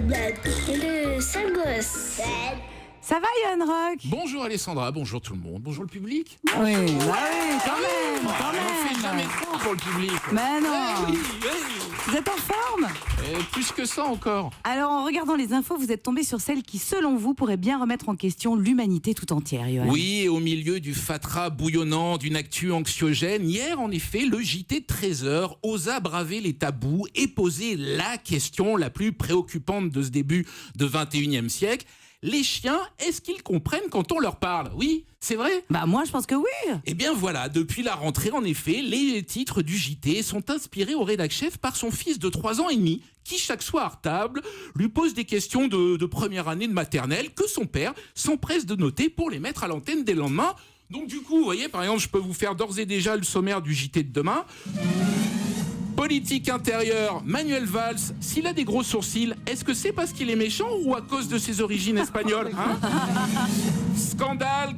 Le sale gosse. Ça va, Johan Rock? Bonjour Alessandra, bonjour tout le monde, bonjour le public. Oui, bah oui, quand même. On fait jamais trop pour le public. Mais non. Oui. Vous êtes en forme? Et plus que ça encore. Alors, en regardant les infos, vous êtes tombé sur celle qui, selon vous, pourrait bien remettre en question l'humanité tout entière, Johan. Oui, et au milieu du fatras bouillonnant, d'une actu anxiogène, hier, en effet, le JT de 13h osa braver les tabous et poser la question la plus préoccupante de ce début de 21e siècle. Les chiens, est-ce qu'ils comprennent quand on leur parle? Oui, c'est vrai? Bah moi, je pense que oui. Eh bien voilà, depuis la rentrée, en effet, les titres du JT sont inspirés au rédac-chef par son fils de 3 ans et demi, qui chaque soir à table lui pose des questions de première année de maternelle que son père s'empresse de noter pour les mettre à l'antenne dès le lendemain. Donc du coup, vous voyez, par exemple, je peux vous faire d'ores et déjà le sommaire du JT de demain. Politique intérieure, Manuel Valls, s'il a des gros sourcils, est-ce que c'est parce qu'il est méchant ou à cause de ses origines espagnoles, hein? Scandale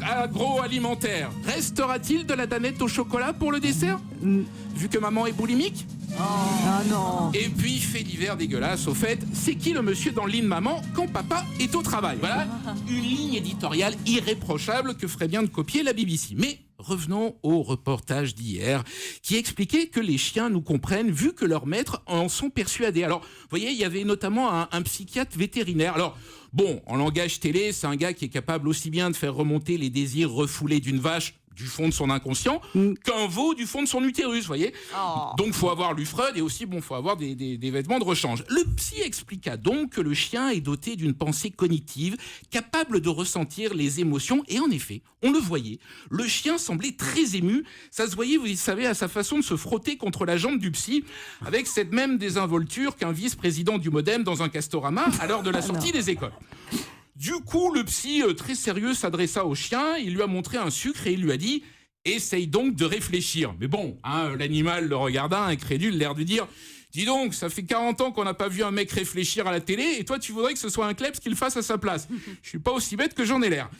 agroalimentaire. Restera-t-il de la danette au chocolat pour le dessert? Vu que maman est boulimique? Ah non. Et puis, fait divers dégueulasse, au fait, c'est qui le monsieur dans le lit de maman quand papa est au travail? Voilà, une ligne éditoriale irréprochable que ferait bien de copier la BBC. Mais revenons au reportage d'hier qui expliquait que les chiens nous comprennent vu que leurs maîtres en sont persuadés. Alors, vous voyez, il y avait notamment un psychiatre vétérinaire. Alors, bon, en langage télé, c'est un gars qui est capable aussi bien de faire remonter les désirs refoulés d'une vache du fond de son inconscient qu'un veau du fond de son utérus, vous voyez. Donc faut avoir lu Freud et aussi faut avoir des vêtements de rechange. Le psy expliqua donc que le chien est doté d'une pensée cognitive capable de ressentir les émotions et en effet, on le voyait, le chien semblait très ému, ça se voyait, vous savez, à sa façon de se frotter contre la jambe du psy avec cette même désinvolture qu'un vice-président du Modem dans un Castorama à l'heure de la sortie des écoles. Du coup, le psy, très sérieux, s'adressa au chien, il lui a montré un sucre et il lui a dit « Essaye donc de réfléchir ». Mais bon, l'animal le regarda, incrédule, l'air de dire « Dis donc, ça fait 40 ans qu'on n'a pas vu un mec réfléchir à la télé et toi tu voudrais que ce soit un klebs qui le fasse à sa place. Je suis pas aussi bête que j'en ai l'air ».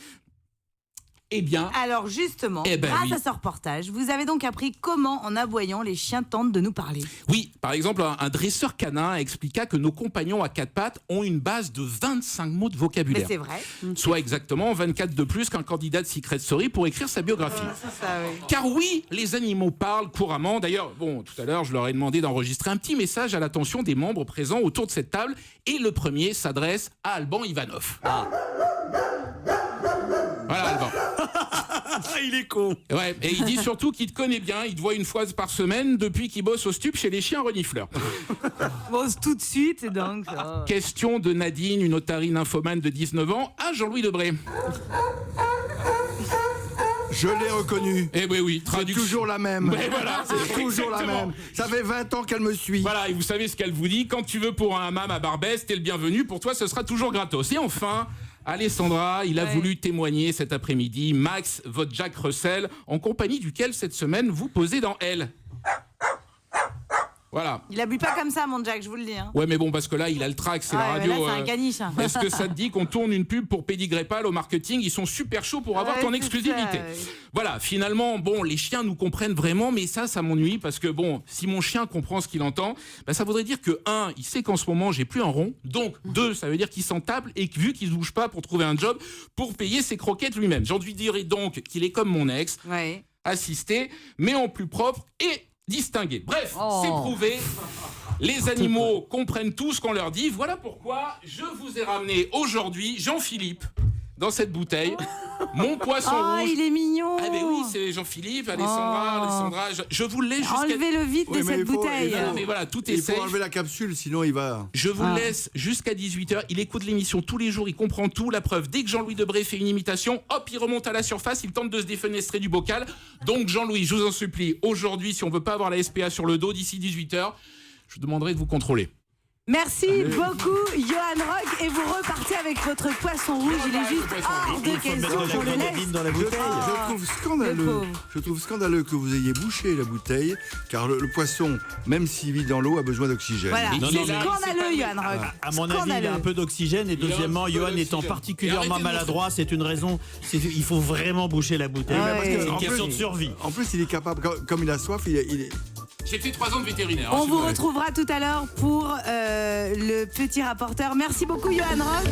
Eh bien... Alors justement, grâce à ce reportage, vous avez donc appris comment, en aboyant, les chiens tentent de nous parler. Oui, par exemple, un dresseur canin expliqua que nos compagnons à quatre pattes ont une base de 25 mots de vocabulaire. Mais c'est vrai. Soit exactement 24 de plus qu'un candidat de Secret Story pour écrire sa biographie. C'est ça, oui. Car oui, les animaux parlent couramment. D'ailleurs, tout à l'heure, je leur ai demandé d'enregistrer un petit message à l'attention des membres présents autour de cette table. Et le premier s'adresse à Alban Ivanov. Voilà, Alban. Il est con. Ouais, et il dit surtout qu'il te connaît bien, il te voit une fois par semaine depuis qu'il bosse au stup chez les chiens renifleurs. Bon, tout de suite, donc. Question de Nadine, une otarie nymphomane de 19 ans, à Jean-Louis Debré. Je l'ai reconnu. Eh oui, C'est traduction. toujours la même. Mais voilà, C'est toujours la exactement. même. Ça fait 20 ans qu'elle me suit. Voilà, et vous savez ce qu'elle vous dit, quand tu veux pour un hammam à Barbès, t'es le bienvenu, pour toi ce sera toujours gratos. Et enfin... Alessandra, il a voulu témoigner cet après-midi, Max, votre Jack Russell, en compagnie duquel cette semaine vous posez dans Elle. Voilà. Il abuse pas comme ça, mon Jack, je vous le dis. Hein. Ouais, mais bon, parce que là, il a le trac, c'est la radio. Là, c'est un caniche. Hein. Est-ce que ça te dit qu'on tourne une pub pour Pédigrépal au marketing? Ils sont super chauds pour avoir ton exclusivité. Voilà, finalement, les chiens nous comprennent vraiment, mais ça m'ennuie parce que si mon chien comprend ce qu'il entend, ça voudrait dire que 1, il sait qu'en ce moment, j'ai plus un rond. Donc 2, ça veut dire qu'il s'en tape et que vu qu'il se bouge pas pour trouver un job, pour payer ses croquettes lui-même. J'en lui dirais donc qu'il est comme mon ex, assisté, mais en plus propre et distingué. Bref, c'est prouvé. Les animaux comprennent tout ce qu'on leur dit. Voilà pourquoi je vous ai ramené aujourd'hui Jean-Philippe dans cette bouteille. Mon poisson rouge. Il est mignon. Ah ben oui, c'est Jean-Philippe, Alessandra, je vous le laisse jusqu'à... Enlevez-le vite de cette bouteille. Non, mais voilà, tout est safe. Il faut enlever la capsule, sinon il va... Je vous le laisse jusqu'à 18h. Il écoute l'émission tous les jours, il comprend tout. La preuve, dès que Jean-Louis Debré fait une imitation, hop, il remonte à la surface, il tente de se défenestrer du bocal. Donc Jean-Louis, je vous en supplie, aujourd'hui, si on veut pas avoir la SPA sur le dos d'ici 18h, je demanderai de vous contrôler. Merci beaucoup, Johan Rock. Et vous repartez avec votre poisson rouge. Il est juste hors de question. On le laisse dans la bouteille. Je trouve scandaleux que vous ayez bouché la bouteille, car le poisson, même s'il vit dans l'eau, a besoin d'oxygène. Voilà, C'est scandaleux, Johan Rock. À mon avis, il a un peu d'oxygène. Et deuxièmement, Johan étant particulièrement maladroit, c'est une raison. Il faut vraiment boucher la bouteille. Parce que, C'est une en question plus, de survie. En plus, il est capable, comme il a soif, il est J'ai fait 3 ans de vétérinaire. On si vous voulez. retrouvera tout à l'heure pour le petit rapporteur. Merci beaucoup, Johan Rock.